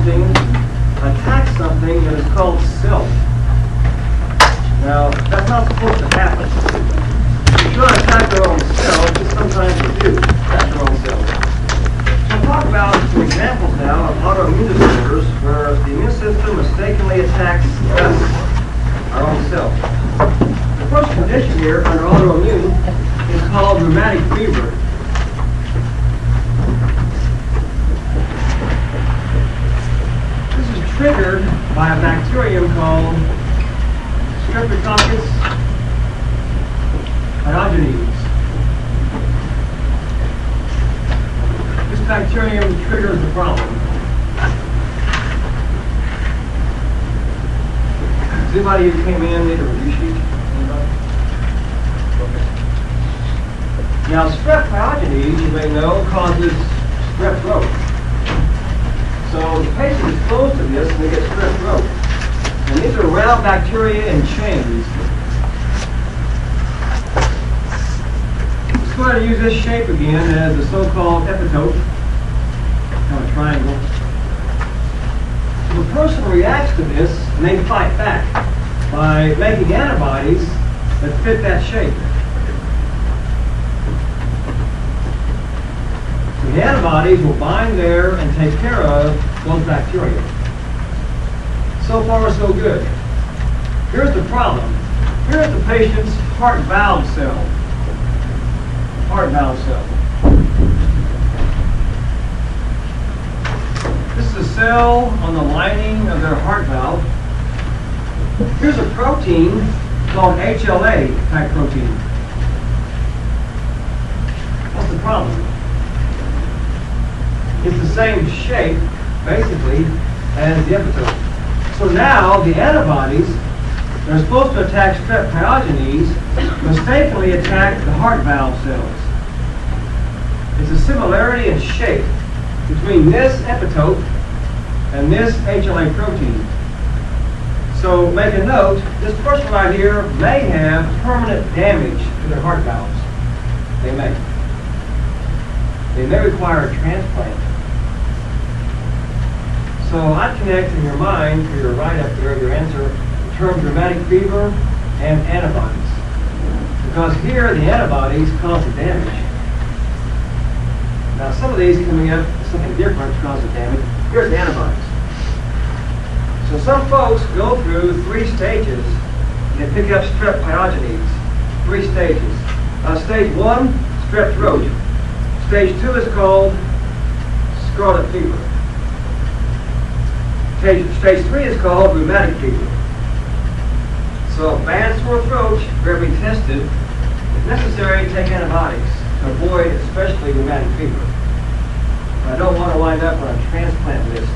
something attacks something that is called self. Now, that's not supposed to happen. If you don't attack their own self, just sometimes we do attack their own self. So we'll talk about some examples now of autoimmune disorders where the immune system mistakenly attacks us, our own self. The first condition here under autoimmune is called rheumatic fever. This is triggered by a bacterium called Streptococcus pyogenes. This bacterium triggers the problem. Does anybody who came in need a review sheet? Anybody? Okay. Now, strep pyogenes, you may know, causes strep throat. So the patient is exposed to this and they get strep throat. And these are round bacteria in chains. Let's go ahead and use this shape again as the so-called epitope, kind of a triangle. So the person reacts to this and they fight back by making antibodies that fit that shape. So the antibodies will bind there and take care of those bacteria. So far, so good. Here's the problem. Here's the patient's heart valve cell. Heart valve cell. This is a cell on the lining of their heart valve. Here's a protein called HLA type protein. What's the problem? It's the same shape, basically, as the epitope. So now the antibodies that are supposed to attack strep pyogenes mistakenly attack the heart valve cells. It's a similarity in shape between this epitope and this HLA protein. So make a note, this person right here may have permanent damage to their heart valves. They may. They may require a transplant. So I connect in your mind, for your write-up there, your answer, the terms rheumatic fever and antibodies. Because here the antibodies cause the damage. Now some of these coming up, something different cause the damage. Here's the antibodies. So some folks go through 3 stages and they pick up strep pyogenes. 3 stages. Stage 1, strep throat. Stage 2 is called scarlet fever. Stage 3 is called rheumatic fever. So bad sore throat, better be tested. If necessary, take antibiotics to avoid especially rheumatic fever. I don't want to wind up on a transplant list.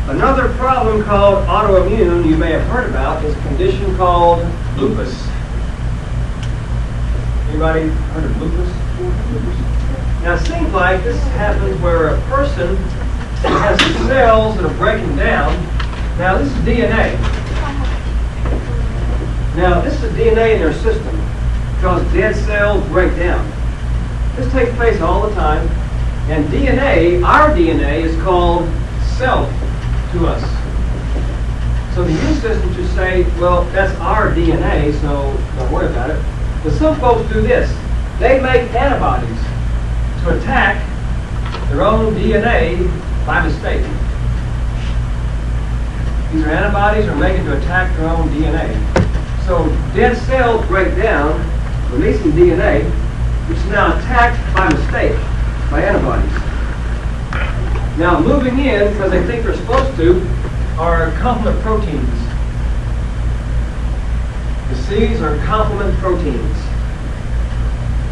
Another problem called autoimmune you may have heard about is a condition called lupus. Anybody heard of lupus? Now it seems like this happens where a person has cells that are breaking down. Now this is DNA. Now this is DNA in their system because dead cells break down. This takes place all the time. And DNA, our DNA, is called self to us. So the immune system should say, well, that's our DNA, so don't worry about it. But some folks do this. They make antibodies to attack their own DNA by mistake. These are antibodies are making to attack their own DNA. So dead cells break down, releasing DNA, which is now attacked by mistake by antibodies. Now moving in, because they think they're supposed to, are complement proteins. The C's are complement proteins.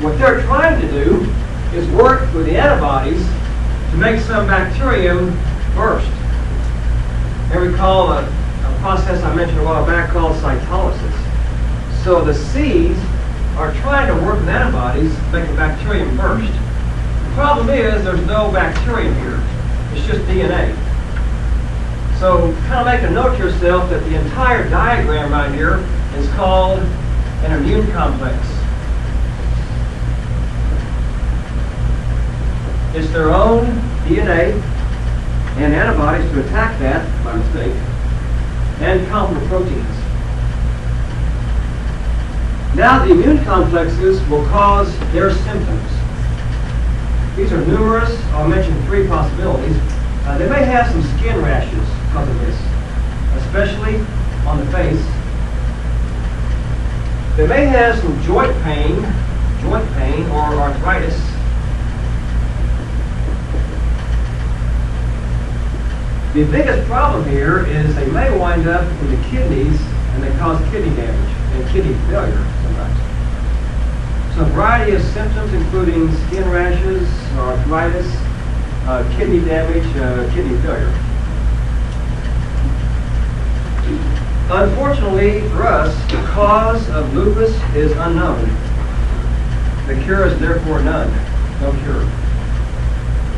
What they're trying to do is work with the antibodies to make some bacterium burst. And recall a process I mentioned a while back called cytolysis. So the C's are trying to work with antibodies to make a bacterium burst. The problem is there's no bacterium here. It's just DNA. So kind of make a note to yourself that the entire diagram right here is called an immune complex. It's their own DNA and antibodies to attack that by mistake, and complement proteins. Now the immune complexes will cause their symptoms. These are numerous. I'll mention 3 possibilities. They may have some skin rashes because of this, especially on the face. They may have some joint pain or arthritis. The biggest problem here is they may wind up in the kidneys and they cause kidney damage and kidney failure sometimes. So a variety of symptoms including skin rashes, arthritis, kidney damage, kidney failure. Unfortunately for us, the cause of lupus is unknown. The cure is therefore none. No cure.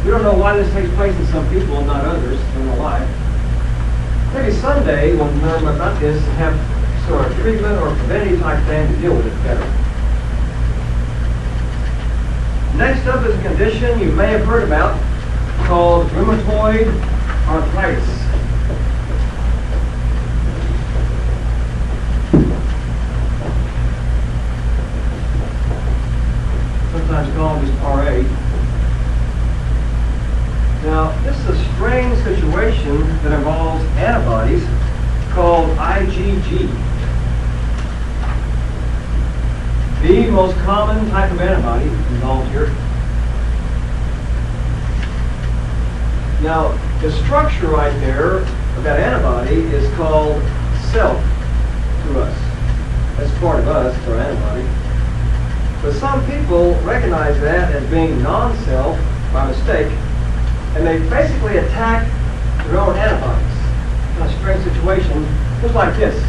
We don't know why this takes place in some people and not others. Don't know why. Maybe someday we'll learn about this and have sort of treatment or preventative type thing to deal with it better. Next up is a condition you may have heard about called rheumatoid arthritis. Sometimes called just RA. Now, this is a strange situation that involves antibodies called IgG. The most common type of antibody involved here. Now, the structure right there of that antibody is called self to us. That's part of us, our antibody. But some people recognize that as being non-self by mistake, and they basically attack their own antibodies. In a strange situation, just like this.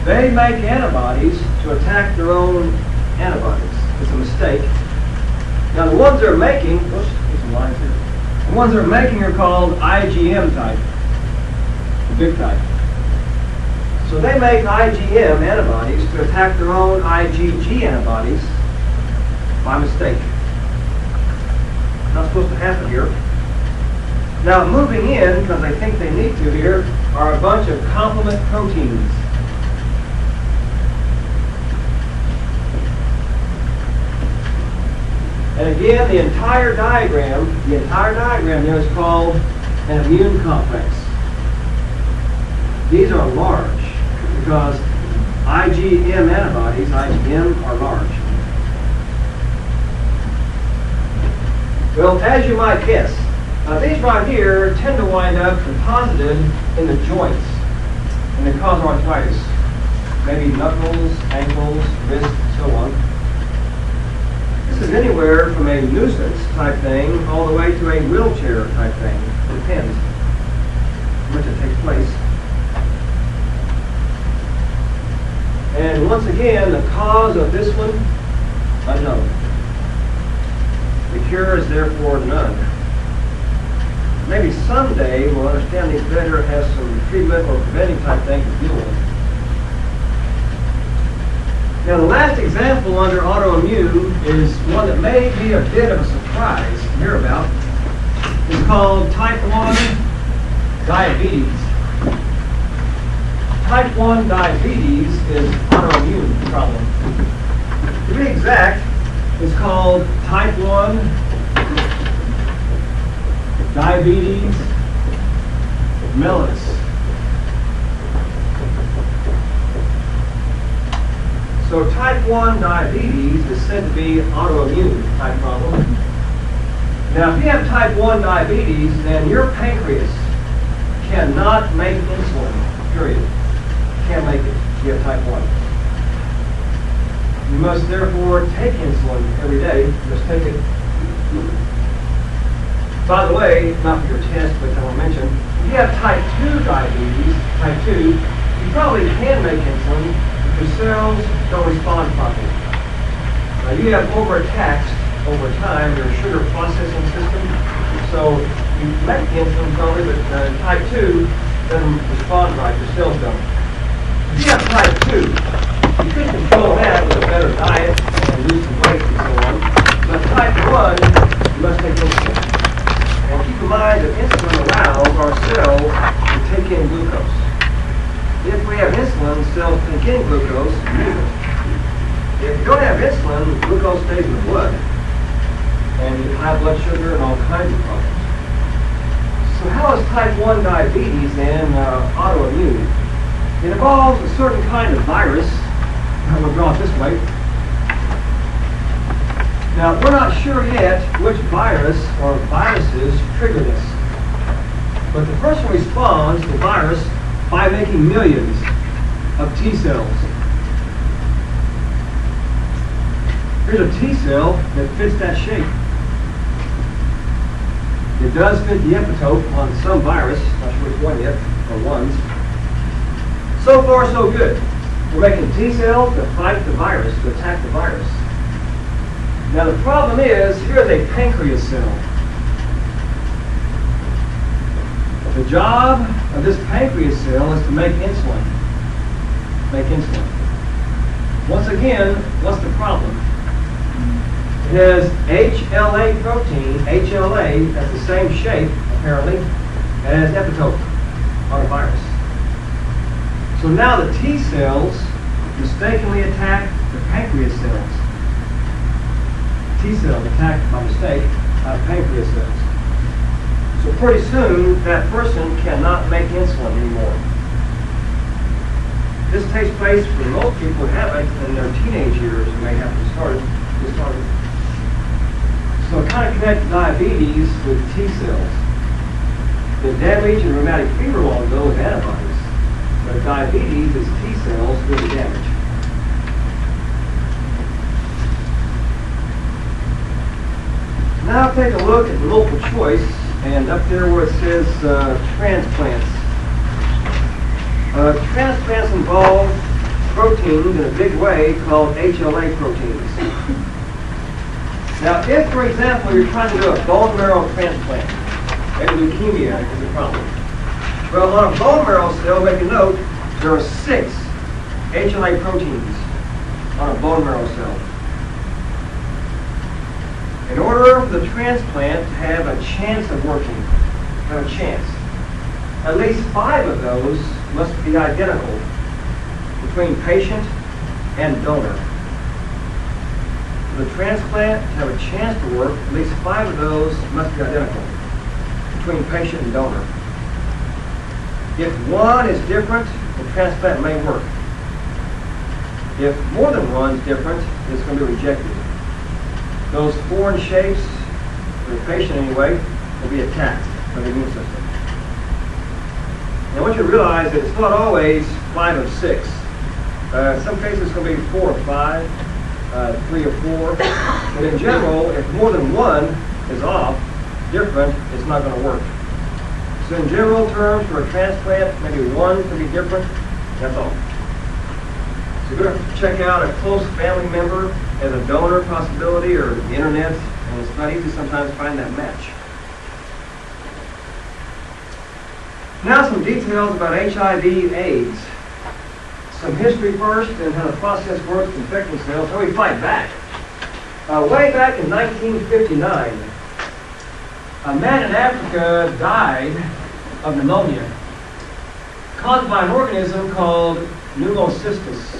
They make antibodies to attack their own antibodies. It's a mistake. Now the ones they're making, oops, there's some lines here. The ones they're making are called IgM type, the big type. So they make IgM antibodies to attack their own IgG antibodies by mistake. Not supposed to happen here. Now moving in, because I think they need to here, are a bunch of complement proteins. And again, the entire diagram there is called an immune complex. These are large because IgM antibodies, IgM, are large. Well, as you might guess, these right here tend to wind up deposited in the joints and they cause arthritis. Maybe knuckles, ankles, wrists, and so on. This is anywhere from a nuisance type thing all the way to a wheelchair type thing. It depends on which it takes place. And once again, the cause of this one, unknown. The cure is therefore none. Maybe someday we'll understand these better and have some treatment or preventive type thing to deal with. Now the last example under autoimmune is one that may be a bit of a surprise to hear about. It's called type 1 diabetes. Type 1 diabetes is an autoimmune problem. To be exact, it's called type 1 diabetes mellitus. So type 1 diabetes is said to be an autoimmune type problem. Now if you have type 1 diabetes, then your pancreas cannot make insulin, period. Can't make it if you have type 1. You must therefore take insulin every day. Just take it. By the way, not for your test, but I will mention, if you have type 2 diabetes, type 2, you probably can make insulin. Your cells don't respond properly. Now you have overtaxed over time your sugar processing system, so You make insulin probably, but type 2 doesn't respond right. Your cells don't. If you have type 2, you could control that with a better diet and lose some weight and so on. But type 1, you must take insulin. And keep in mind that insulin allows our cells to take in glucose. If we have insulin, cells take in glucose and use it. If you don't have insulin, glucose stays in the blood. And you get high blood sugar and all kinds of problems. So how is type 1 diabetes then autoimmune? It involves a certain kind of virus. I'm going to draw it this way. Now, we're not sure yet which virus or viruses trigger this. But the person responds to the virus by making millions of T cells. Here's a T cell that fits that shape. It does fit the epitope on some virus, not sure which one yet, or ones. So far, so good. We're making T cells to fight the virus, to attack the virus. Now the problem is, here's a pancreas cell. The job of this pancreas cell is to make insulin. Make insulin. Once again, what's the problem? It has HLA protein. HLA has the same shape, apparently, as epitope on a virus. So now the T cells mistakenly attack the pancreas cells. T cells attacked by mistake by pancreas cells. So pretty soon, that person cannot make insulin anymore. This takes place for most people who have it in their teenage years and may have to start it. So it kind of connects diabetes with T cells. The damage in rheumatic fever long ago is antibodies, but diabetes is T cells doing the damage. Now take a look at the multiple choice, and up there where it says transplants. Transplants involve proteins in a big way called HLA proteins. Now, if, for example, you're trying to do a bone marrow transplant, maybe leukemia is a problem. Well, on a bone marrow cell, make a note, there are 6 HLA proteins on a bone marrow cell. In order for the transplant to have a chance of working, at least 5 of those must be identical between patient and donor. For the transplant to have a chance to work, at least 5 of those must be identical between patient and donor. If one is different, the transplant may work. If more than one is different, it's going to be rejected. Those foreign shapes, for the patient anyway, will be attacked by the immune system. Now, I want you to realize that it's not always 5 of 6. In some cases, it's going to be 4 or 5, 3 or 4. But in general, if more than one is off, different, it's not going to work. So in general terms, for a transplant, maybe one can be different. That's all. So you're going to check out a close family member as a donor possibility or the internet, and it's not easy sometimes to find that match. Now some details about HIV/AIDS. Some history first and how the process works with infecting cells, how we fight back. Way back in 1959, a man in Africa died of pneumonia caused by an organism called pneumocystis.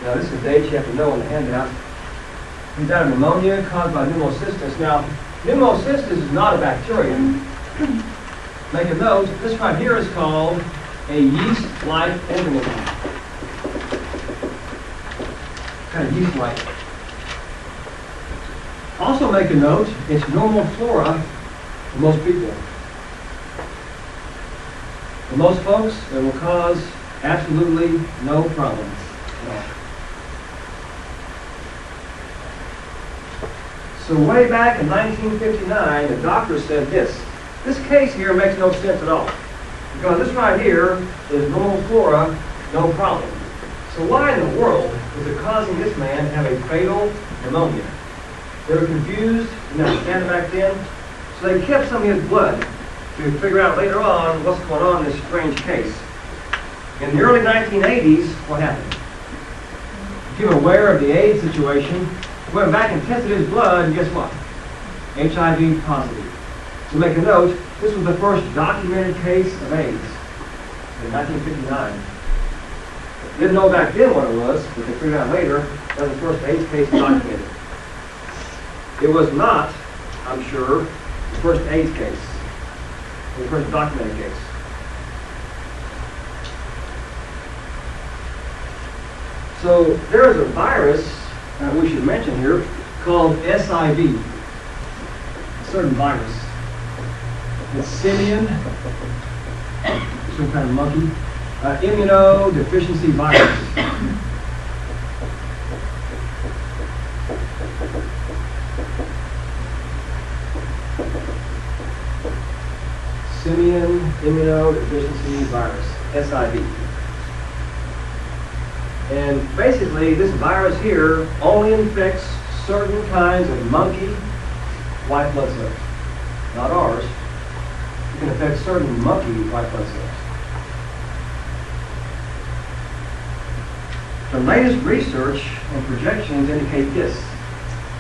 Now this is the date you have to know on the handout. He died of pneumonia caused by pneumocystis. Now, pneumocystis is not a bacterium. Make a note, this right here is called a yeast-like organism. Kind of yeast-like. Also make a note, it's normal flora for most people. For most folks, it will cause absolutely no problems at all. So way back in 1959, the doctor said this. This case here makes no sense at all. Because this right here is normal flora, no problem. So why in the world is it causing this man to have a fatal pneumonia? They were confused, didn't understand it back then, so they kept some of his blood to figure out later on what's going on in this strange case. In the early 1980s, what happened? Became aware of the AIDS situation, went back and tested his blood, and guess what? HIV positive. So make a note, this was the first documented case of AIDS in 1959. Didn't know back then what it was, but they figured out later that was the first AIDS case documented. It was not, I'm sure, the first AIDS case, or the first documented case. So there is a virus we should mention here called SIV, a certain virus. It's simian, some kind of monkey, immunodeficiency virus. Simian immunodeficiency virus, SIV. And basically, this virus here only infects certain kinds of monkey white blood cells, not ours. It can affect certain monkey white blood cells. The latest research and projections indicate this.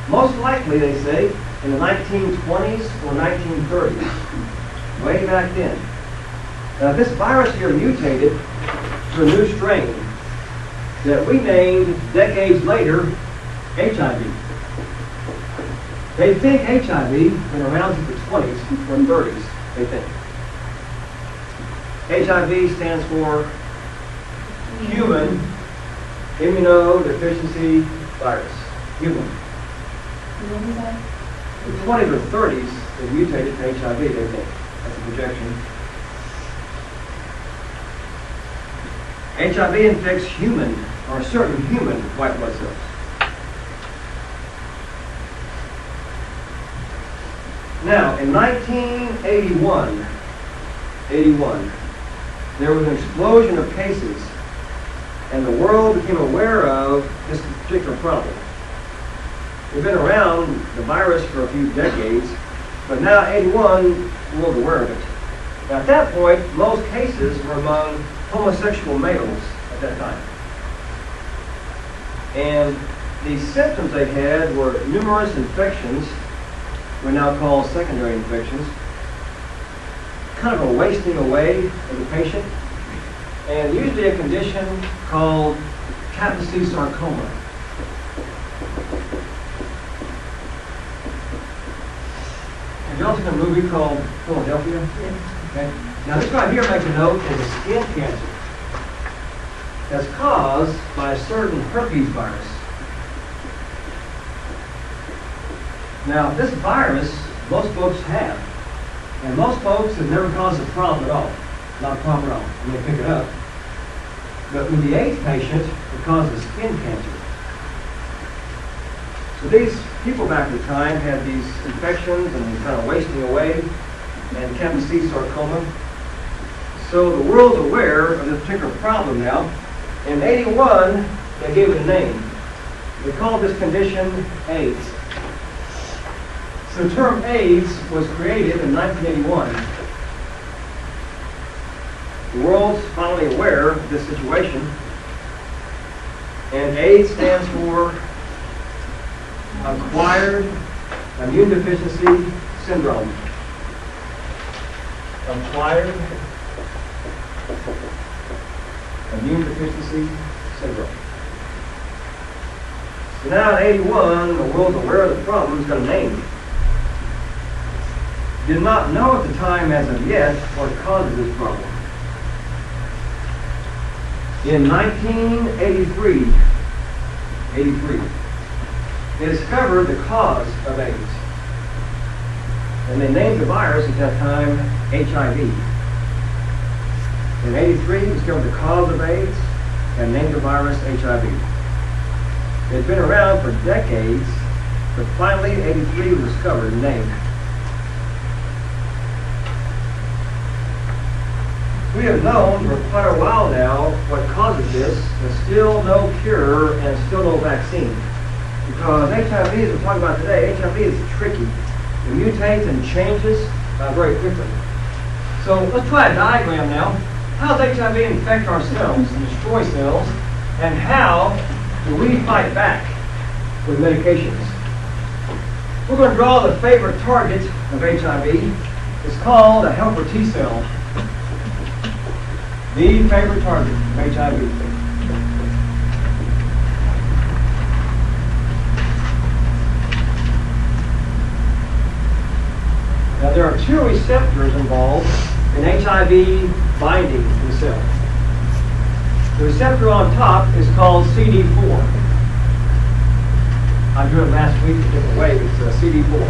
Most likely, they say, in the 1920s or 1930s, way back then. Now, this virus here mutated to a new strain that we named decades later HIV. They think HIV been around since the 20s or 30s, they think. HIV stands for Human Immunodeficiency Virus. Human. In the 20s or 30s, it mutated to HIV, they think. That's a projection. HIV infects human, or certain human white blood cells. Now, in 1981, there was an explosion of cases, and the world became aware of this particular problem. We've been around the virus for a few decades, but now 81, the world aware of it. Now, at that point, most cases were among homosexual males at that time. And the symptoms they had were numerous infections, we now call secondary infections, kind of a wasting away of the patient, and usually a condition called Kaposi sarcoma. Have y'all seen a movie called Philadelphia? Yes. Okay. Now this right here, make a note, is a skin cancer that's caused by a certain herpes virus. Now, this virus, most folks have. And most folks have never caused a problem at all. Not a problem at all. And they pick it up. But with the AIDS patient, it causes skin cancer. So these people back at the time had these infections and kind of wasting away and Kaposi sarcoma. So the world's aware of this particular problem now. In 81, they gave it a name. They called this condition AIDS. So the term AIDS was created in 1981. The world's finally aware of this situation. And AIDS stands for Acquired Immune Deficiency Syndrome. Acquired Immune Deficiency Syndrome. So now in 81, the world's aware of the problem, it's got a name. Did not know at the time as of yet what causes this problem. In 1983, they discovered the cause of AIDS. And they named the virus at that time HIV. In 83, they discovered the cause of AIDS and named the virus HIV. It had been around for decades, but finally 83 was discovered and named. We have known for quite a while now what causes this, but still no cure and still no vaccine. Because HIV, as we're talking about today, HIV is tricky. It mutates and changes very quickly. So let's try a diagram now. How does HIV infect our cells and destroy cells? And how do we fight back with medications? We're going to draw the favorite target of HIV. It's called a helper T cell. The favorite target of HIV. Now there are two receptors involved in HIV binding to the cell. The receptor on top is called CD4. I drew it last week a different way, but it's CD4.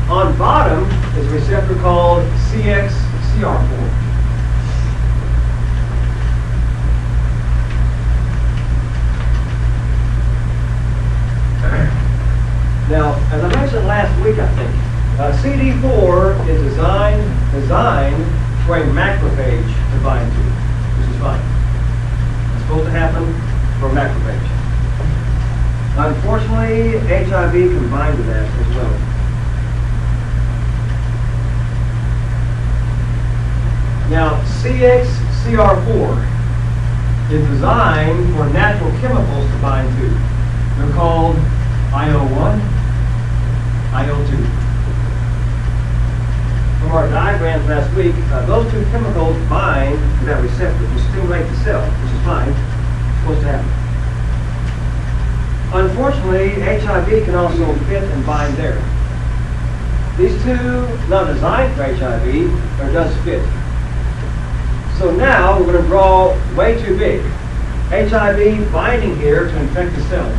On bottom is a receptor called CXCR4. Now, as I mentioned last week, I think, CD4 is designed for a macrophage to bind to, which is fine. It's supposed to happen for a macrophage. Unfortunately, HIV can bind to that as well. Now, CXCR4 is designed for natural chemicals to bind to. They're called IO1, IO2. From our diagrams last week, those two chemicals bind to that receptor to stimulate the cell, which is fine. It's supposed to happen. Unfortunately, HIV can also fit and bind there. These two, not designed for HIV, but does fit. So now we're going to draw way too big. HIV binding here to infect the cell.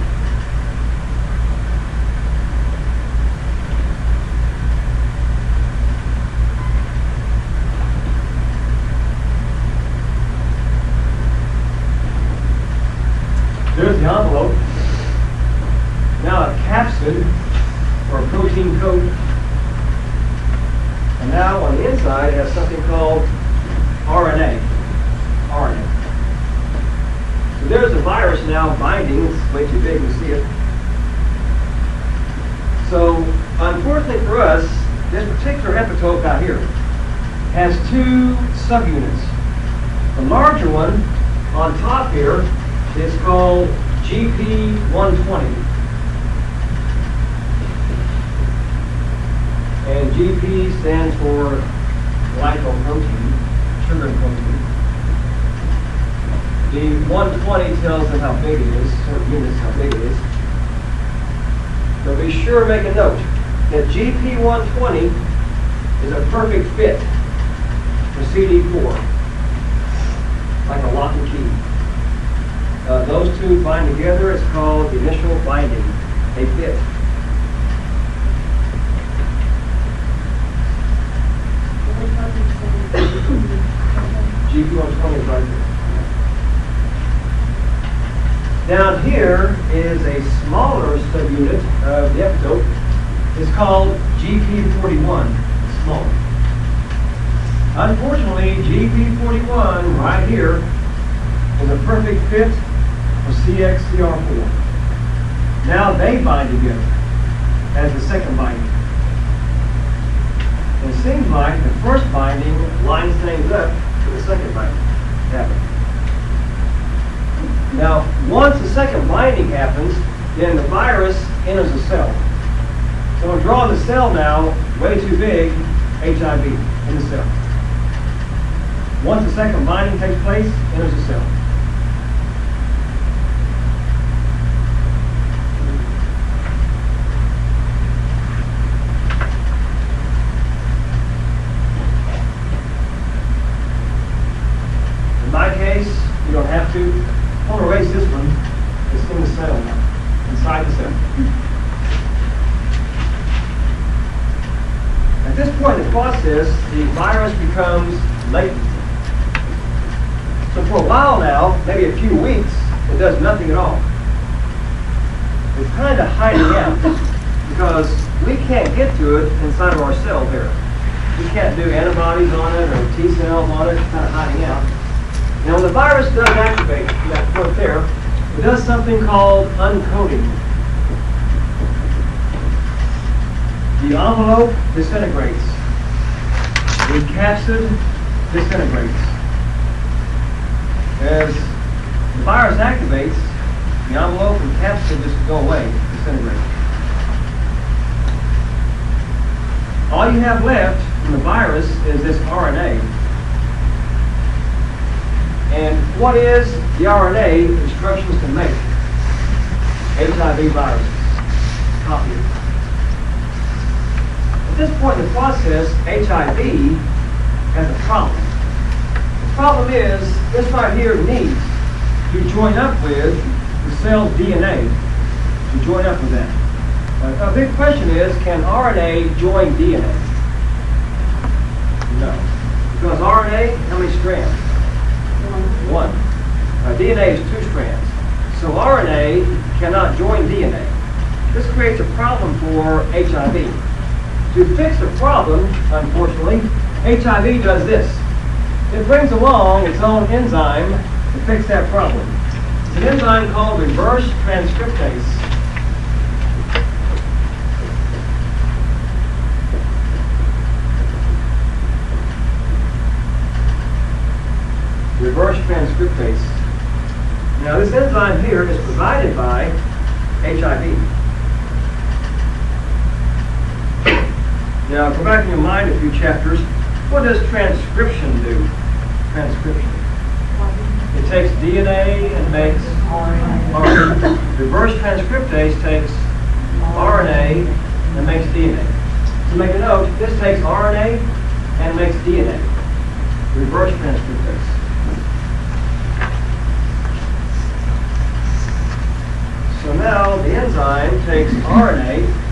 There's the envelope. Now a capsid, or a protein coat. And now on the inside it has something called RNA. So there's a virus now binding. It's way too big to see it. So unfortunately for us, this particular epitope out here has two subunits. The larger one on top here is called GP120. And GP stands for glycoprotein, sugar protein. The 120 tells them how big it is, certain units how big it is. So be sure to make a note that GP120 is a perfect fit for CD4, like a lock and key. Those two bind together. It's called the initial binding. They fit. GP120 is right there. Down here is a smaller subunit of the epitope. It's called GP41. It's smaller. Unfortunately, GP41 right here is a perfect fit for CXCR4. Now they bind together as the second binding. And it seems like the first binding lines things up to the second binding happen. Now, once the second binding happens, then the virus enters the cell. So I'm drawing the cell now, way too big, HIV in the cell. Once the second binding takes place, enters the cell. In my case, you don't have to. I'm going to erase this one. It's in the cell now, inside the cell. At this point in the process, the virus becomes latent. So for a while now, maybe a few weeks, it does nothing at all. It's kind of hiding out because we can't get to it inside of our cell here. We can't do antibodies on it or T cells on it. It's kind of hiding out. Now when the virus does activate that point there, it does something called uncoating. The envelope disintegrates. The capsid disintegrates. As the virus activates, the envelope and capsid just go away, disintegrate. All you have left from the virus is this RNA. And what is the RNA instructions to make HIV viruses? Copy it. At this point in the process, HIV has a problem. The problem is this right here needs to join up with the cell's DNA, to join up with that. A big question is, can RNA join DNA? No. Because RNA, how many strands? One. DNA is 2 strands. So RNA cannot join DNA. This creates a problem for HIV. To fix the problem, unfortunately, HIV does this. It brings along its own enzyme to fix that problem. It's an enzyme called reverse transcriptase. Reverse transcriptase. Now this enzyme here is provided by HIV. Now go back in your mind a few chapters. What does transcription do? Transcription. It takes DNA and makes RNA. Reverse transcriptase takes RNA and makes DNA. So make a note, this takes RNA and makes DNA. Reverse transcriptase. So now the enzyme takes RNA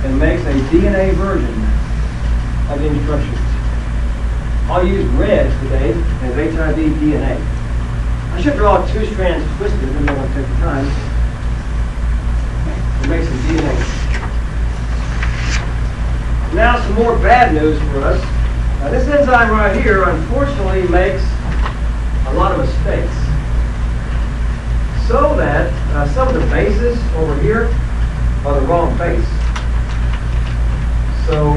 and makes a DNA version of the instructions. I'll use red today as HIV DNA. I should draw 2 strands twisted, and then I'll take the time to make some DNA. Now some more bad news for us. This enzyme right here unfortunately makes a lot of mistakes. So that some of the bases over here are the wrong base. So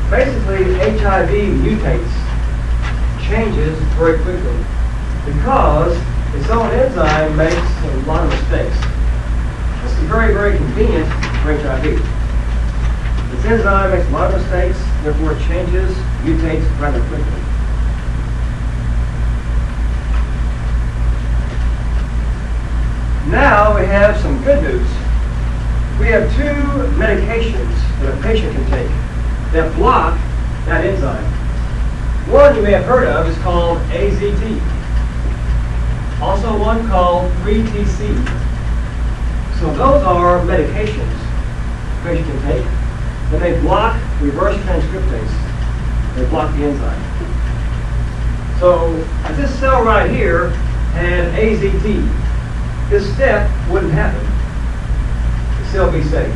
basically HIV mutates, changes very quickly because its own enzyme makes a lot of mistakes. This is very, very convenient for HIV. Its enzyme makes a lot of mistakes, therefore it changes, mutates rather quickly. Now we have some good news. We have 2 medications that a patient can take that block that enzyme. One you may have heard of is called AZT. Also one called 3TC. So those are medications a patient can take, and they block reverse transcriptase. They block the enzyme. So if this cell right here had AZT, this step wouldn't happen. The cell be saved.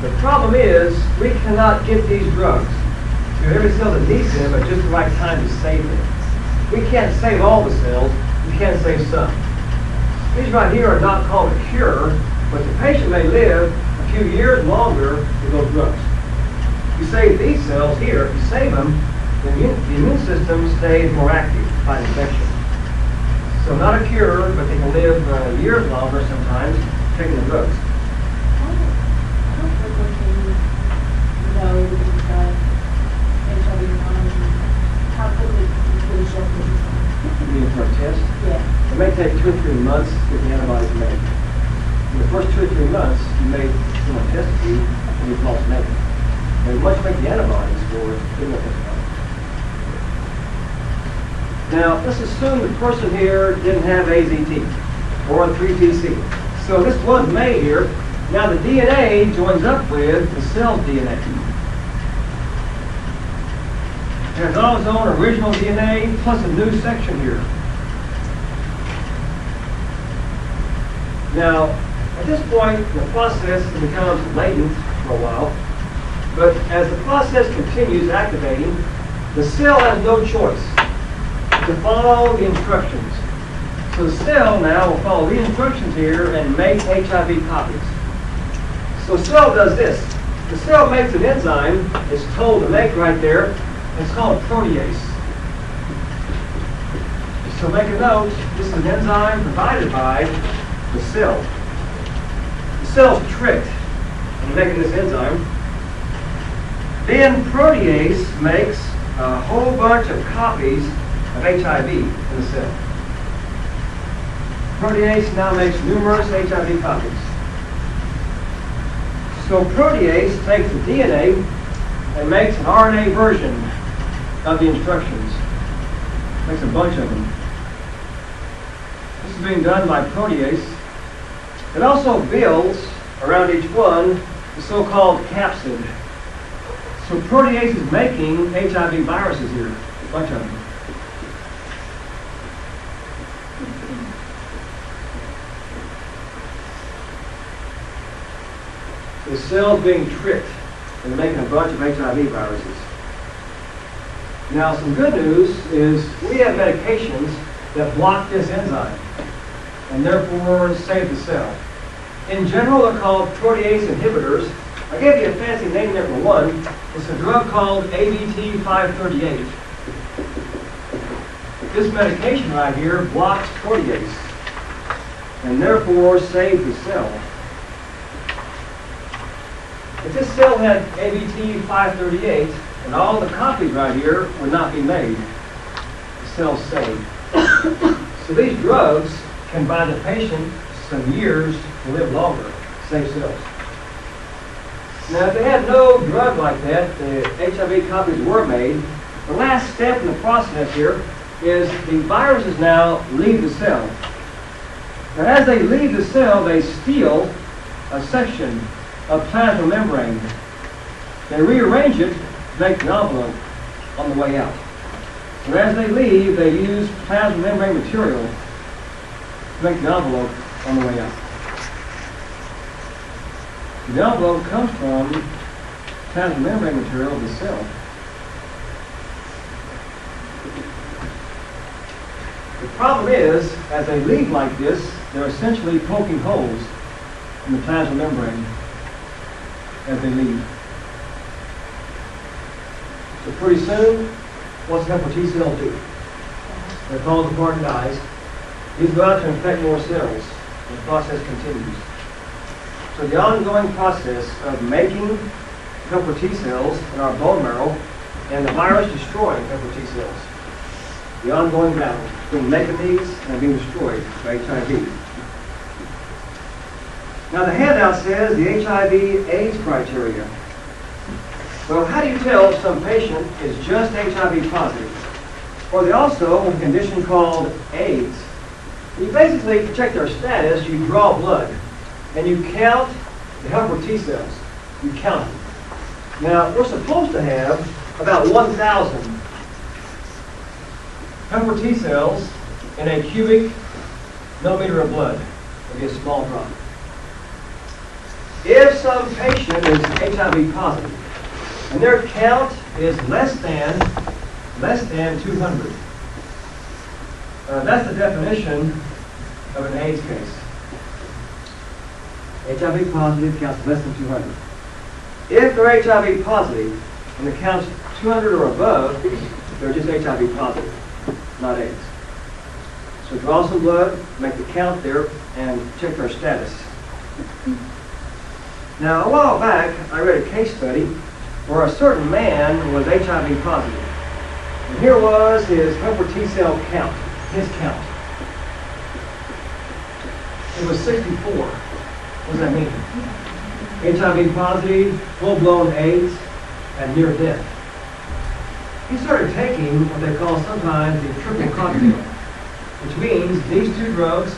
The problem is we cannot get these drugs to every cell that needs them at just the right time to save them. We can't save all the cells. We can save some. These right here are not called a cure, but the patient may live a few years longer with those drugs. If you save these cells here, if you save them, then the immune system stays more active to fight infection. So not a cure, but they can live years longer sometimes taking the drugs. You mean for a test? Yeah. It may take 2 or 3 months to get the antibodies made. In the first 2 or 3 months, you may test you and you false negative. And once you make the antibodies for it, then you'll test. Now, let's assume the person here didn't have AZT or 3TC. So this was made here. Now the DNA joins up with the cell's DNA. It has all its own original DNA plus a new section here. Now, at this point, the process becomes latent for a while. But as the process continues activating, the cell has no choice to follow the instructions. So the cell now will follow these instructions here and make HIV copies. So the cell does this. The cell makes an enzyme it's told to make right there. It's called protease. So make a note, this is an enzyme provided by the cell. The cell's tricked into making this enzyme. Then protease makes a whole bunch of copies of HIV in the cell. Protease now makes numerous HIV copies. So protease takes the DNA and makes an RNA version of the instructions. Makes a bunch of them. This is being done by protease. It also builds around each one the so-called capsid. So protease is making HIV viruses here, a bunch of them. The cell's being tricked into making a bunch of HIV viruses. Now, some good news is we have medications that block this enzyme and therefore save the cell. In general, they're called protease inhibitors. I gave you a fancy name there for one. It's a drug called ABT-538. This medication right here blocks protease and therefore saves the cell. If this cell had ABT-538 and all the copies right here would not be made, the cell's saved. So these drugs can buy the patient some years to live longer, save cells. Now, if they had no drug like that, the HIV copies were made. The last step in the process here is the viruses now leave the cell. Now, as they leave the cell, they steal a section of plasma membrane. They rearrange it to make an envelope on the way out. So as they leave, they use plasma membrane material to make the envelope on the way out. The envelope comes from plasma membrane material of the cell. The problem is, as they leave like this, they're essentially poking holes in the plasma membrane as they leave. So pretty soon, what's the helper T cell do? They're called apart and dies. These go out to infect more cells, and the process continues. So the ongoing process of making helper T cells in our bone marrow and the virus destroying helper T cells. The ongoing battle between making these and being destroyed by HIV. Now the handout says the HIV/AIDS criteria. Well, how do you tell if some patient is just HIV positive? Or they also have a condition called AIDS. You basically, to check their status, you draw blood and you count the helper T cells. You count them. Now, we're supposed to have about 1,000 helper T cells in a cubic millimeter of blood. It'll be a small drop. If some patient is HIV positive and their count is less than 200, that's the definition of an AIDS case. HIV positive counts less than 200. If they're HIV positive and the count's 200 or above, they're just HIV positive, not AIDS. So draw some blood, make the count there, and check their status. Now, a while back, I read a case study where a certain man was HIV positive. And here was his helper T cell count, his count. It was 64. What does that mean? HIV positive, full-blown AIDS, and near death. He started taking what they call sometimes the triple cocktail, which means these two drugs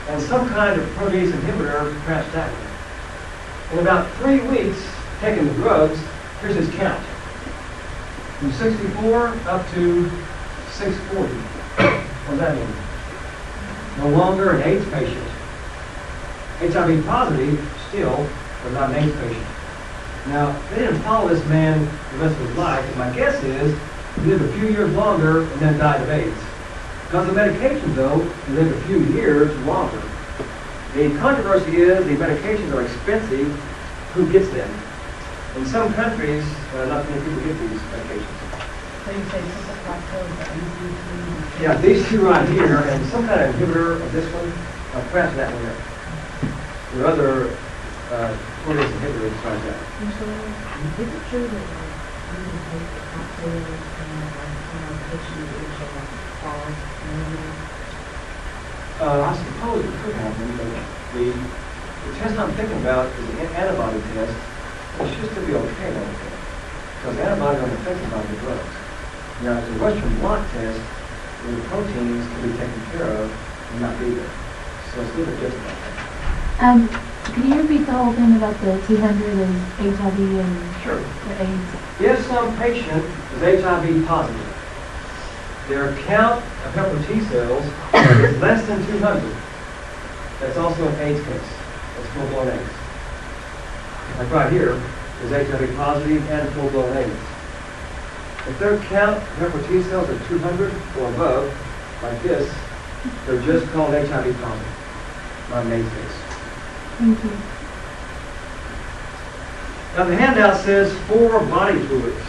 and some kind of protease inhibitor, perhaps that one. In about 3 weeks, taking the drugs, here's his count. From 64 up to 640. What does that mean? No longer an AIDS patient. HIV positive still, but not an AIDS patient. Now, they didn't follow this man the rest of his life, and my guess is he lived a few years longer and then died of AIDS. Because the medications, though, live a few years longer. The controversy is the medications are expensive. Who gets them? In some countries, not many people get these medications. So you say paclitaxel, AZT? Yeah, these two right here, and some kind of inhibitor of this one, perhaps that one there. There are other protease inhibitors besides that. Is it true that you can take the cocktails and hit you with a fall? I suppose it could happen, but the test I'm thinking about is an antibody test. It should still be okay, though, because antibodies aren't affected by the drugs. Now, the Western blot test, where the proteins can be taken care of and not be there. So it's a little bit different. Can you repeat the whole thing about the 200 and HIV and Sure. the AIDS? If some patient is HIV positive, their count of helper T cells is less than 200. That's also an AIDS case. That's full-blown AIDS. Like right here, is HIV positive and full-blown AIDS. If their count of helper T cells are 200 or above, like this, they're just called HIV positive, not an AIDS case. Thank you. Now the handout says 4 body fluids.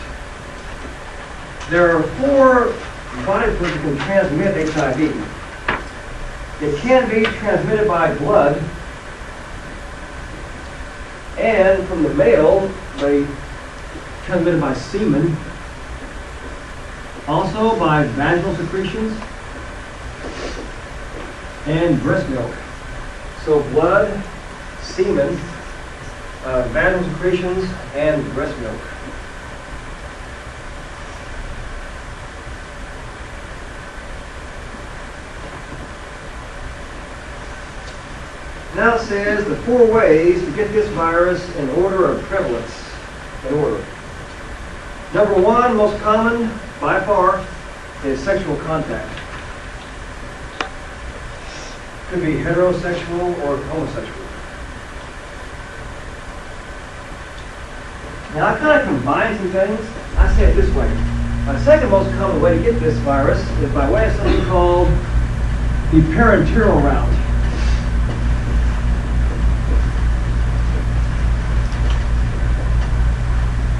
There are 4 body fluids that can transmit HIV. It can be transmitted by blood, and from the male, they transmitted by semen, also by vaginal secretions and breast milk. So blood, semen, vaginal secretions, and breast milk. Now it says the 4 ways to get this virus in order of prevalence. In order. Number 1, most common by far, is sexual contact. Could be heterosexual or homosexual. Now I kind of combine some things. I say it this way. The second most common way to get this virus is by way of something called the parenteral route.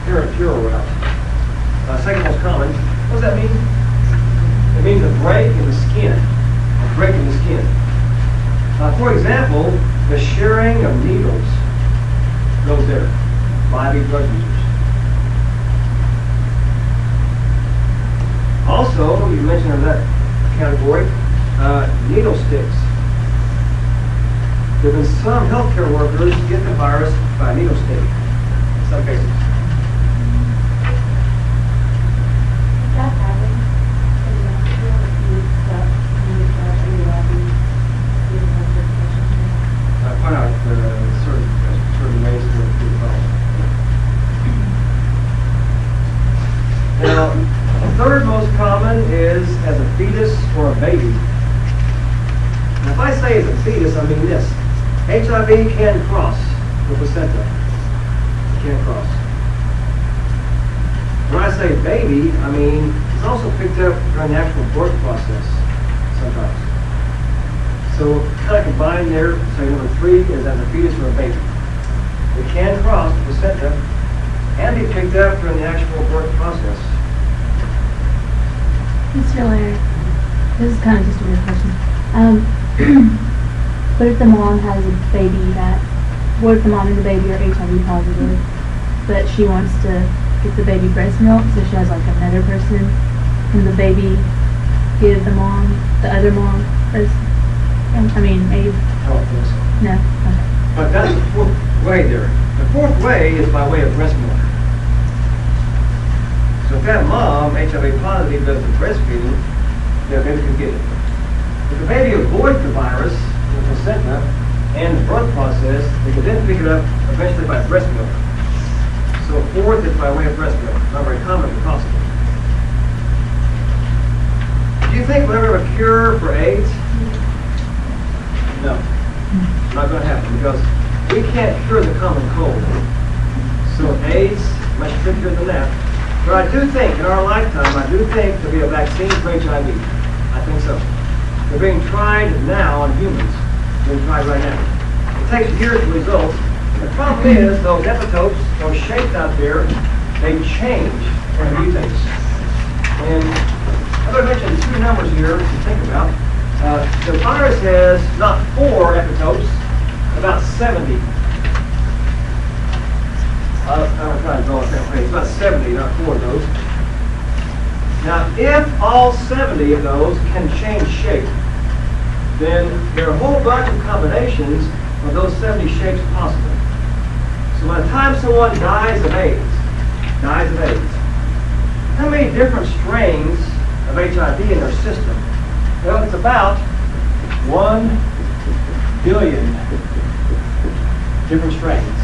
Parenteral route. Second most common. What does that mean? It means a break in the skin. A break in the skin. For example, the sharing of needles goes there by IV drug users. Also, you mentioned in that category, needle sticks. There have been some healthcare workers get the virus by needle stick in some cases. That happens. Find out certain ways to do the problem. Now, the third most common is as a fetus or a baby. Now, if I say as a fetus, I mean this. HIV can cross the placenta. It can cross. When I say baby, I mean it's also picked up during the actual birth process sometimes. So kind of combined there, so number 3 is as a fetus or a baby. It can cross the placenta and be picked up during the actual birth process. Mr. Larry, this is kind of just a weird question. What if the mom has a baby what if the mom and the baby are HIV positive, but she wants to get the baby breast milk, so she has like another person, and the baby give the other mom breast maybe. I don't think so. No. Okay. But that's the 4th way there. The 4th way is by way of breast milk. So if that mom, HIV positive, does the breastfeeding, the baby can get it. If the baby avoids the virus, the placenta, and the birth process, they can then pick it up eventually by breast milk. So 4th is by way of breast milk. Not very common, but possible. Do you think we'll ever have a cure for AIDS? No. It's not going to happen because we can't cure the common cold. So AIDS, much trickier than that. But I do think, in our lifetime, there'll be a vaccine for HIV. I think so. They're being tried now on humans. Being tried right now. It takes years to result. The problem is those epitopes, those shapes out there, they change when it mutates. And I'm going to mention two numbers here to think about. The virus has not 4 epitopes, about 70. I'm trying to draw it that way. It's about 70, not 4 of those. Now, if all 70 of those can change shape, then there are a whole bunch of combinations of those 70 shapes possible. So by the time someone dies of AIDS, how many different strains of HIV in their system? Well, it's about 1 billion different strains.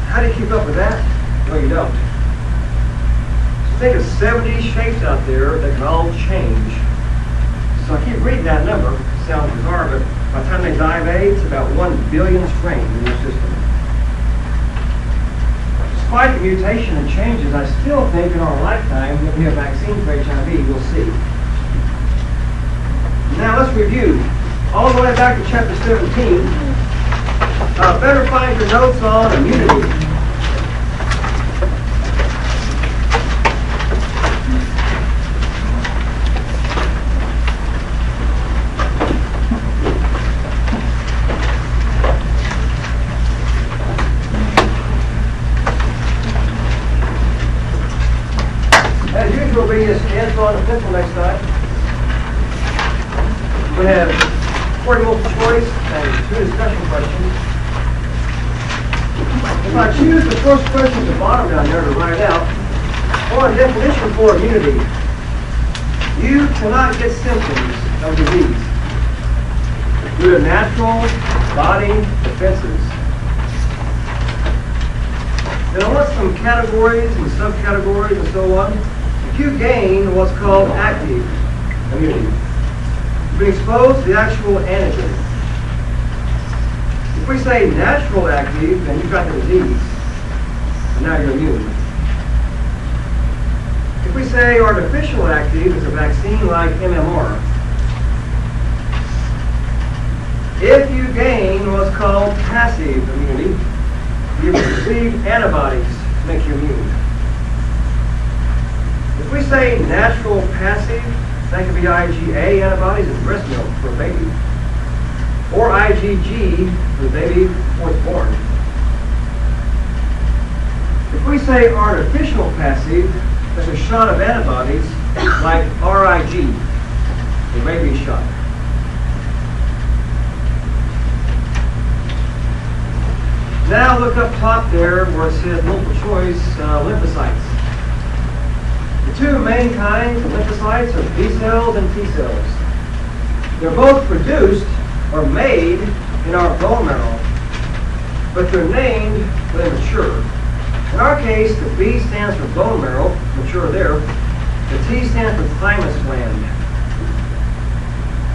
How do you keep up with that? Well, you don't. So think of 70 shapes out there that can all change. So I keep reading that number. It sounds bizarre, but by the time they die of AIDS, about 1 billion strains in their system. Despite the mutation and changes, I still think in our lifetime, if we have a vaccine for HIV, we'll see. Now let's review. All the way back to chapter 17. Better find your notes on immunity. As usual, be a stand on the pencil next time. We have 40 multiple choice and 2 discussion questions. If I choose the first question at the bottom down there to write out, or a definition for immunity, you cannot get symptoms of disease due to natural body defenses. Then I want some categories and subcategories and so on. If you gain what's called active immunity, you've been exposed to the actual antigen. If we say natural active, then you've got the disease, and now you're immune. If we say artificial active, it's a vaccine like MMR. If you gain what's called passive immunity, you've received antibodies to make you immune. If we say natural passive, that could be IgA antibodies in breast milk for a baby, or IgG for the baby before it's born. If we say artificial passive, that's a shot of antibodies like RIG, the rabies shot. Now look up top there where it says multiple choice lymphocytes. The 2 main kinds of lymphocytes are B cells and T cells. They're both produced or made in our bone marrow, but they're named when they mature. In our case, the B stands for bone marrow, mature there. The T stands for thymus gland.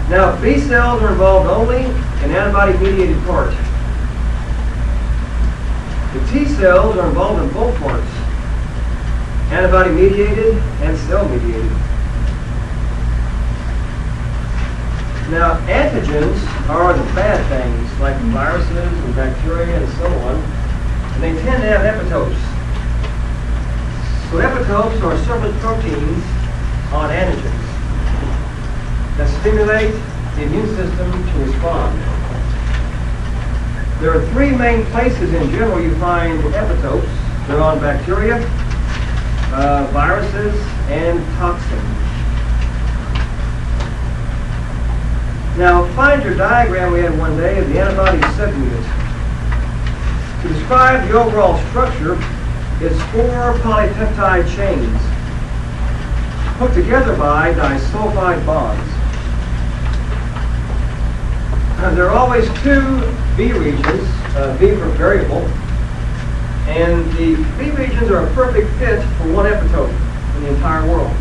Now, B cells are involved only in antibody-mediated part. The T cells are involved in both parts, antibody-mediated and cell-mediated. Now, antigens are the bad things, like viruses and bacteria and so on, and they tend to have epitopes. So epitopes are surface proteins on antigens that stimulate the immune system to respond. There are 3 main places in general you find epitopes. They're on bacteria, viruses, and toxins. Now, find your diagram we had one day of the antibody subunit. To describe the overall structure, it's 4 polypeptide chains hooked together by disulfide bonds. There are always 2 V regions, V for variable, and the V regions are a perfect fit for one epitope in the entire world.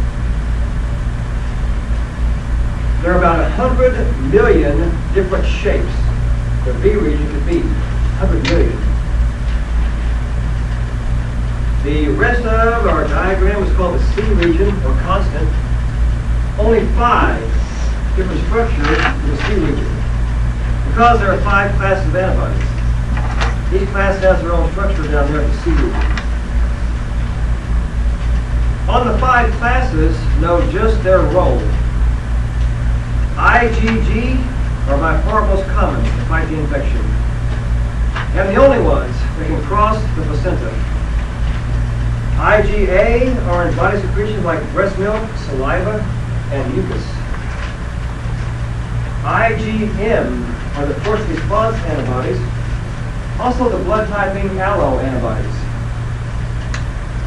There are about 100 million different shapes the V region could be. 100 million. The rest of our diagram is called the C region, or constant. only 5 different structures in the C region. Because there are 5 classes of antibodies. Each class has their own structure down there at the C region. On the 5 classes, know just their role. IgG are by far most common to fight the infection, and the only ones that can cross the placenta. IgA are in body secretions like breast milk, saliva, and mucus. IgM are the first response antibodies, also the blood typing allo antibodies.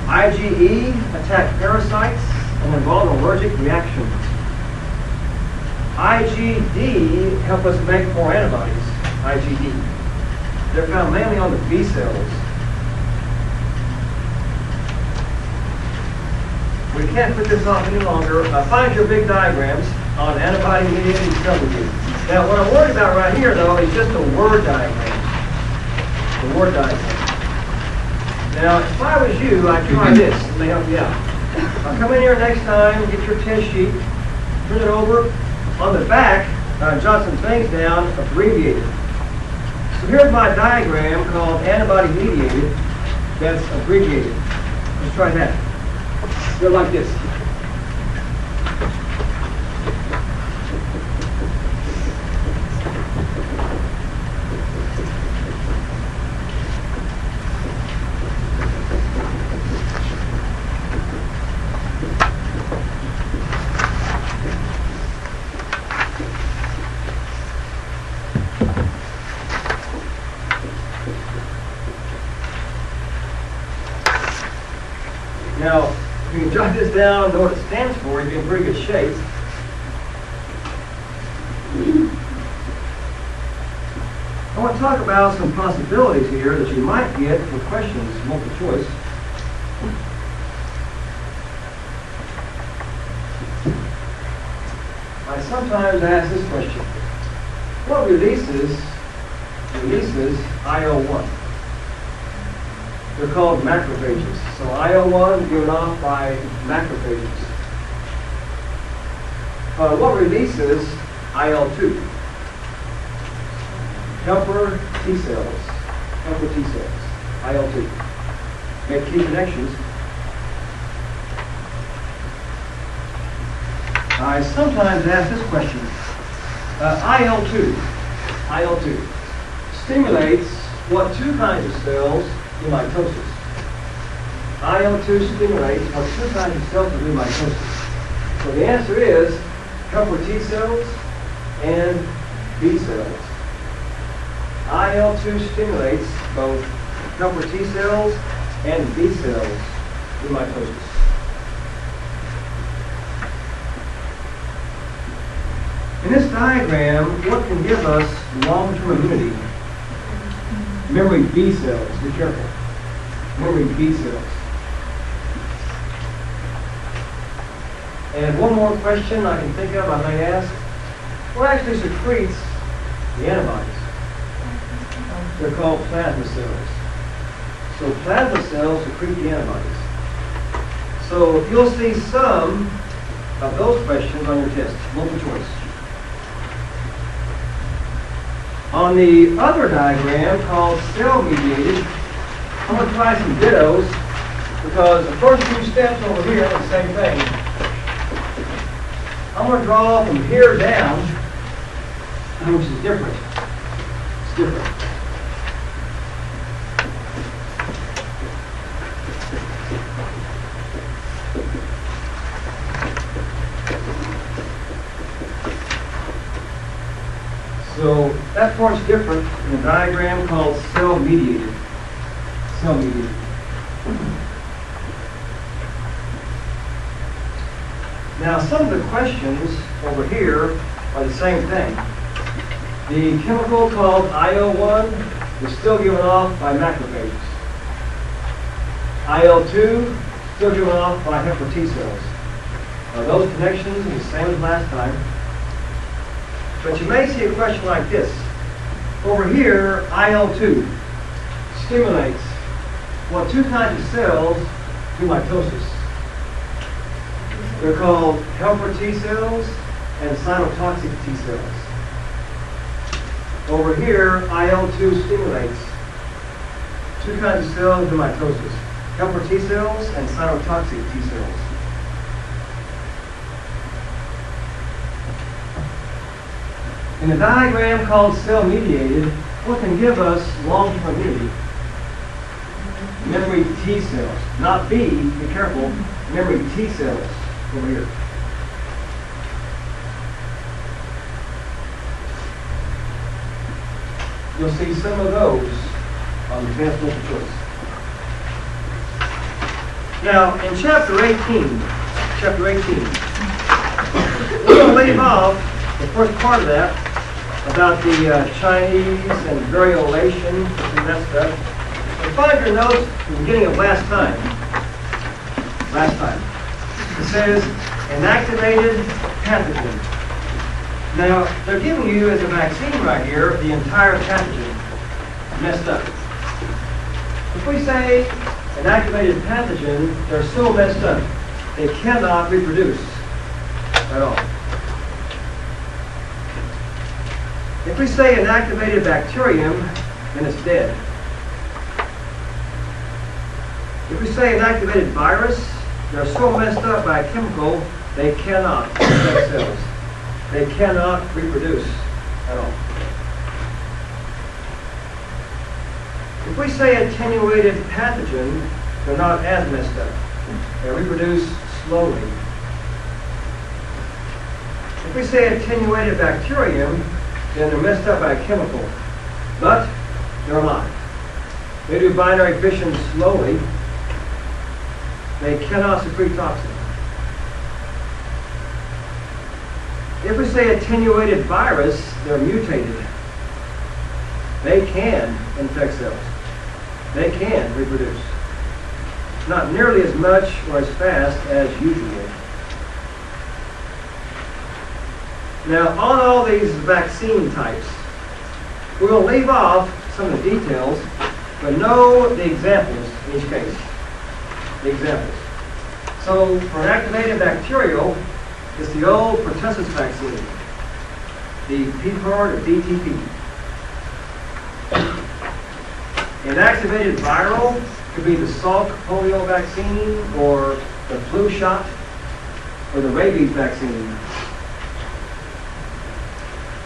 IgE attack parasites and involve allergic reactions. IgD help us make more antibodies, IgD. They're found mainly on the B cells. We can't put this off any longer. Find your big diagrams on antibody-mediated cell disease. Now, what I'm worried about right here, though, is just a word diagram. The word diagram. Now, if I was you, I'd try this. It may help you out. I'll come in here next time, get your test sheet, turn it over. On the back, jot some things down, abbreviated. So here's my diagram called antibody-mediated. That's abbreviated. Let's try that. Go like this. Now, if you can jot this down, know what it stands for, you'll be in pretty good shape. I want to talk about some possibilities here that you might get for questions, multiple choice. I sometimes ask this question: what releases IL-1? They're called macrophages. So IL-1 is given off by macrophages. What releases IL-2? Helper T cells. Helper T cells. IL-2. Make key connections. I sometimes ask this question. IL-2 stimulates what 2 kinds of cells do mitosis? IL-2 stimulates what 2 kinds of cells do mitosis. So the answer is helper T cells and B cells. IL-2 stimulates both helper T cells and B cells through mitosis. In this diagram, what can give us long-term immunity? Memory B cells. Be careful. Memory B cells. And one more question I can think of, I may ask. What actually secretes the antibodies? They're called plasma cells. So plasma cells secrete the antibodies. So you'll see some of those questions on your test, multiple choice. On the other diagram called cell-mediated, I'm going to try some dittos because the first 2 steps over here are the same thing. I'm going to draw from here down, which is different. It's different. So that part's different in a diagram called cell-mediated. Cell-mediated. Now some of the questions over here are the same thing. The chemical called IL-1 is still given off by macrophages. IL-2 still given off by helper T cells. Those connections are the same as last time. But you may see a question like this. Over here, IL-2 stimulates what 2 kinds of cells do mitosis? They're called helper T cells and cytotoxic T cells. Over here, IL-2 stimulates two kinds of cells in mitosis, helper T cells and cytotoxic T cells. In a diagram called cell-mediated, what can give us long-term immunity? Memory T cells, not B, be careful, memory T cells over here. You'll see some of those on the advanced multiple choice. Now, in chapter 18, we're going to leave off the first part of that about the Chinese and variolation and that stuff. And find your notes at the beginning of last time. It says inactivated pathogen. Now, they're giving you as a vaccine right here the entire pathogen messed up. If we say inactivated pathogen, they're so messed up, they cannot reproduce at all. If we say inactivated bacterium, then it's dead. If we say inactivated virus, they're so messed up by a chemical, they cannot infect cells. They cannot reproduce at all. If we say attenuated pathogen, they're not as messed up. They reproduce slowly. If we say attenuated bacterium, then they're messed up by a chemical, but they're alive. They do binary fission slowly. They cannot secrete toxin. If we say attenuated virus, they're mutated. They can infect cells. They can reproduce. Not nearly as much or as fast as usual. Now, on all these vaccine types, we'll leave off some of the details, but know the examples in each case. The examples. So, for an activated bacterial, it's the old pertussis vaccine, the PPAR or DTP. An activated viral could be the Salk polio vaccine, or the flu shot, or the rabies vaccine.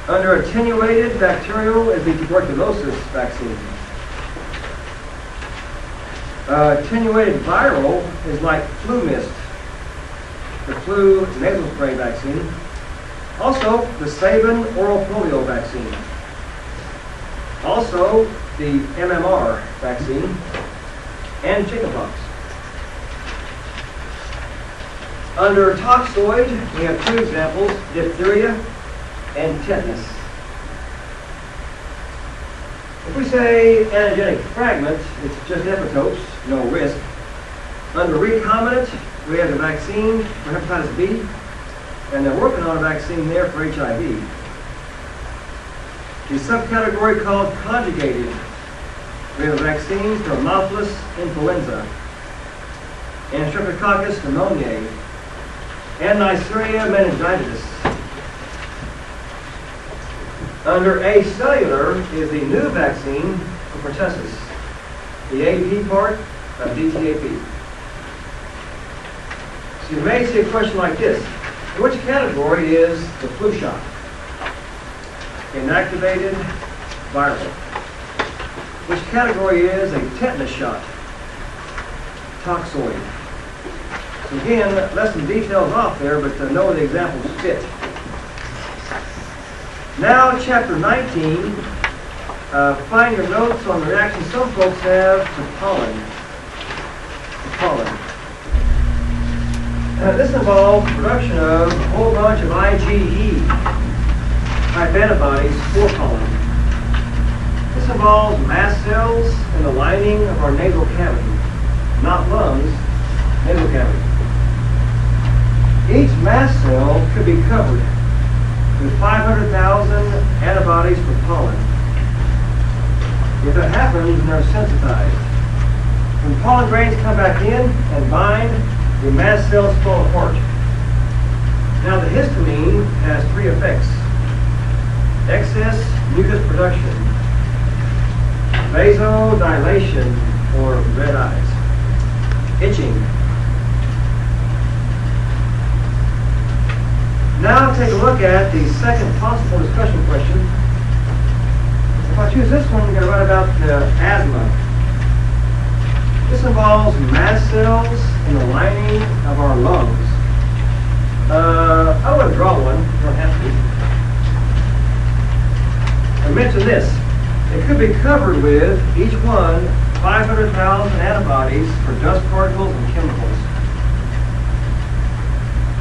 Under attenuated bacterial is the tuberculosis vaccine. Attenuated viral is like flu mist, the flu nasal spray vaccine. Also, the Sabin oral polio vaccine. Also, the MMR vaccine and chickenpox. Under toxoid, we have two examples, diphtheria and tetanus. If we say antigenic fragment, it's just epitopes, no risk. Under recombinant, we have the vaccine for hepatitis B, and they're working on a vaccine there for HIV. The subcategory called conjugated, we have vaccines for Haemophilus influenza, and Streptococcus pneumoniae, and Neisseria meningitis. Under acellular is the new vaccine for pertussis, the AP part of DTAP. So you may see a question like this. Which category is the flu shot? Inactivated viral. Which category is a tetanus shot? Toxoid. So again, less some details off there, but know the examples fit. Now, chapter 19, find your notes on the reaction some folks have to pollen. This involves production of a whole bunch of IgE type antibodies for pollen. This involves mast cells in the lining of our nasal cavity, not lungs, nasal cavity. Each mast cell could be covered with 500,000 antibodies for pollen. If that happens, they're sensitized. When pollen grains come back in and bind, the mast cells fall apart. Now the histamine has three effects: excess mucus production, vasodilation or red eyes, itching. Now take a look at the second possible discussion question. If I choose this one, I'm going to write about asthma. This involves mast cells in the lining of our lungs. I want to draw one. You don't have to. I mentioned this. It could be covered with, each one, 500,000 antibodies for dust particles and chemicals.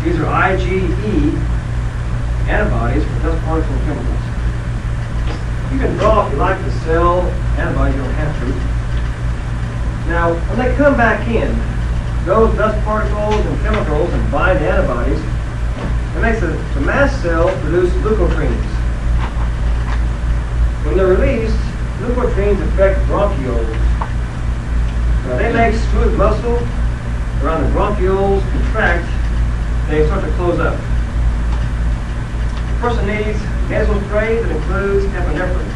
These are IgE antibodies for dust particles and chemicals. You can draw if you like the cell antibodies, you don't have to. Now, when they come back in, those dust particles and chemicals and bind to antibodies, it makes the mast cell produce leukotrienes. When they're released, leukotrienes affect bronchioles. They make smooth muscle around the bronchioles contract, they start to close up. The person needs nasal spray that includes epinephrine.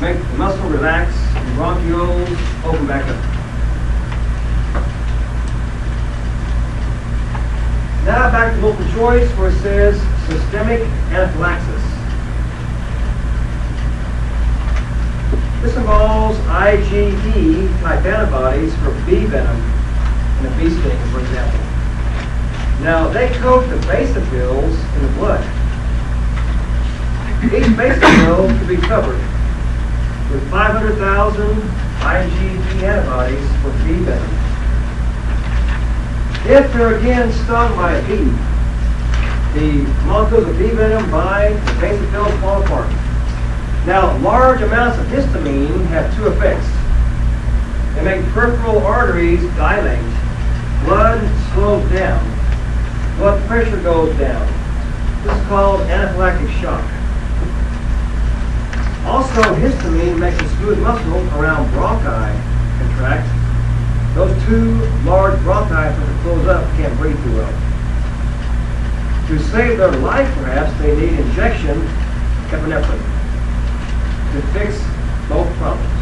Make the muscle relax and the bronchioles open back up. Now back to multiple choice where it says systemic anaphylaxis. This involves IgE type antibodies for bee venom and a bee sting, for example. Now they coat the basophils in the blood. Each basophil could be covered with 500,000 IgE antibodies for bee venom. If they're again stung by a bee, the molecules of bee venom bind, the basophils fall apart. Now, large amounts of histamine have two effects. They make peripheral arteries dilate, blood slows down, blood pressure goes down. This is called anaphylactic shock. Also, histamine makes the smooth muscle around bronchi contract. Those two large bronchi, when they close up, can't breathe too well. To save their life, perhaps, they need injection epinephrine to fix both problems.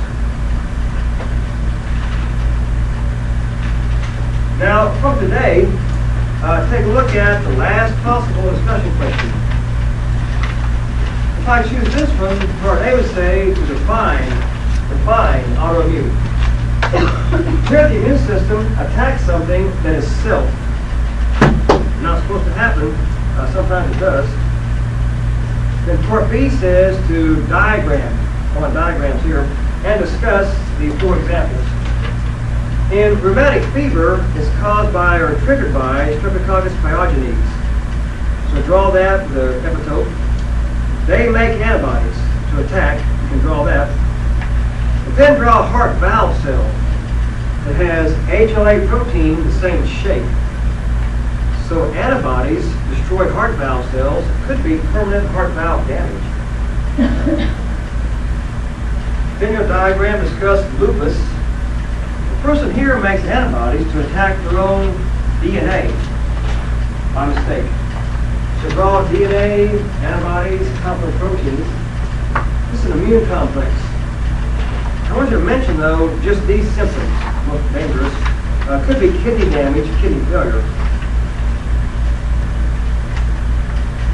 Now, from today, take a look at the last possible discussion question. If I choose this one, part A would say to define autoimmune. Here the immune system attacks something that is self. Not supposed to happen, sometimes it does. Then part B says to diagram, I want diagrams here, and discuss these four examples. In rheumatic fever, it's caused by or triggered by Streptococcus pyogenes. So draw that, the epitope. They make antibodies to attack. You can draw that. But then draw a heart valve cell that has HLA protein the same shape. So antibodies destroy heart valve cells. It could be permanent heart valve damage. Then your diagram discuss lupus. The person here makes antibodies to attack their own DNA by mistake. So draw DNA, antibodies, complement proteins. This is an immune complex. I want you to mention, though, just these symptoms, most dangerous. Could be kidney damage, kidney failure.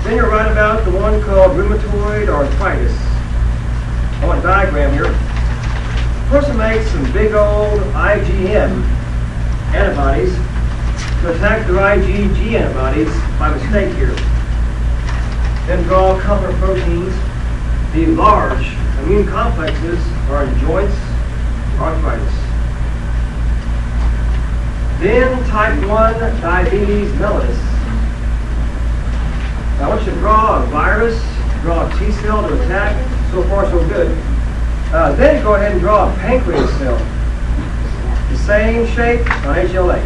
Then you'll write about the one called rheumatoid arthritis. I want a diagram here. The person makes some big old IgM antibodies to attack their IgG antibodies by mistake here. Then draw complement proteins. The large immune complexes are in joints, arthritis. Then type 1 diabetes mellitus. Now I want you to draw a virus, draw a T cell to attack. So far so good. Then go ahead and draw a pancreas cell. The same shape on HLA.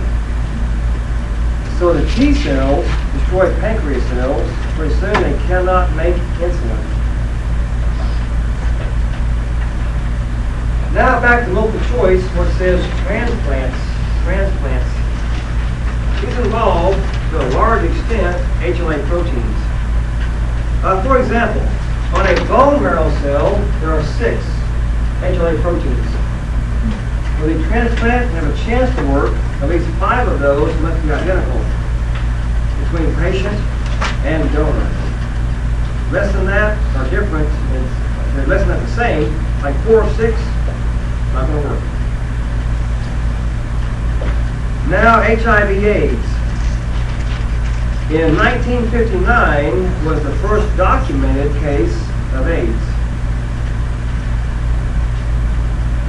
So the T cells destroy pancreas cells. Pretty soon they cannot make insulin. Now back to multiple choice where it says transplants. These involve to a large extent, HLA proteins. For example, on a bone marrow cell, there are 6 HLA proteins. For the transplant to have a chance to work, at least 5 of those must be identical between patient and donor. Less than that or different, less than that the same, like 4 or 6, not going to work. Now HIV/AIDS. In 1959 was the first documented case of AIDS.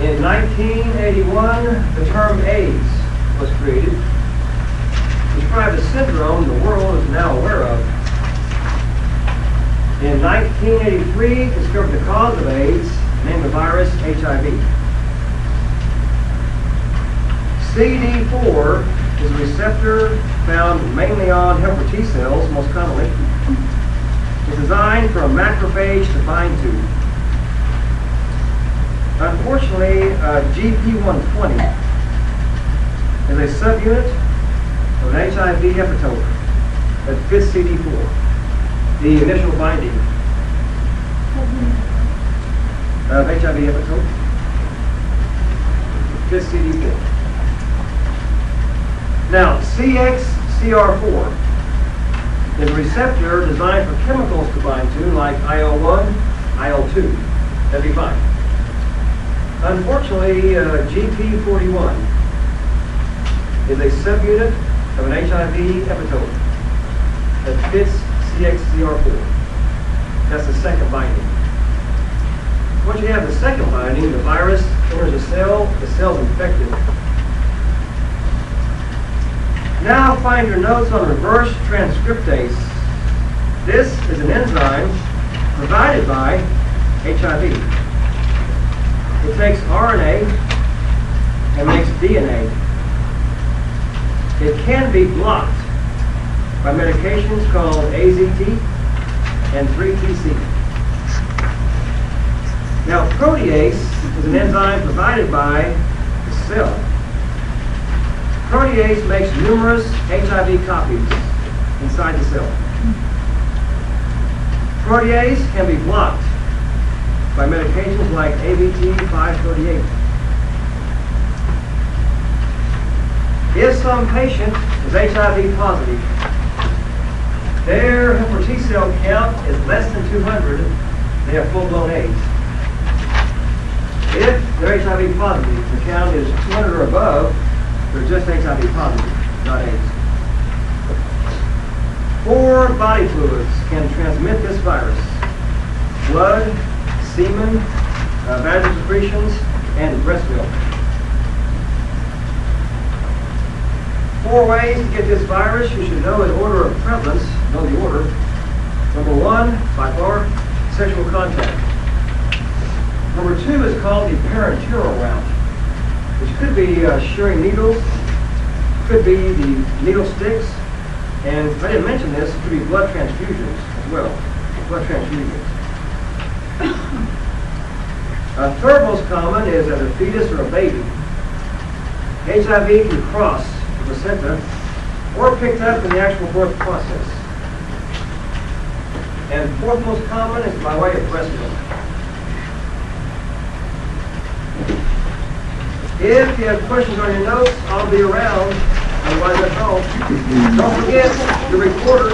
In 1981, the term AIDS was created to describe a syndrome the world is now aware of. In 1983, discovered the cause of AIDS, named the virus HIV. CD4 is a receptor found mainly on helper T cells, most commonly. It's designed for a macrophage to bind to. Unfortunately, GP120 is a subunit of an HIV epitope that fits CD4, the initial binding of HIV epitope. It fits CD4. Now, CXCR4 is a receptor designed for chemicals to bind to, like IL-1, IL-2. That'd be fine. Unfortunately, GP41 is a subunit of an HIV epitope that fits CXCR4. That's the second binding. Once you have the second binding, the virus enters a cell, the cell's infected. Now find your notes on reverse transcriptase. This is an enzyme provided by HIV. It takes RNA and makes DNA. It can be blocked by medications called AZT and 3-TC. Now protease is an enzyme provided by the cell. Protease makes numerous HIV copies inside the cell. Protease can be blocked by medications like ABT 538. If some patient is HIV positive, their helper T cell count is less than 200, they have full-blown AIDS. If they're HIV positive, the count is 200 or above, they're just HIV positive, not AIDS. 4 body fluids can transmit this virus: blood, semen, vaginal secretions, and breast milk. 4 ways to get this virus you should know in order of prevalence. Know the order. Number 1, by far, sexual contact. Number 2 is called the parenteral route, which could be sharing needles, could be the needle sticks, and if I didn't mention this, it could be blood transfusions as well. Blood transfusions. Third most common is as a fetus or a baby. HIV can cross the placenta or picked up in the actual birth process. And fourth most common is by way of breast milk. If you have questions on your notes, I'll be around. Otherwise, that's all. Don't forget the recorder.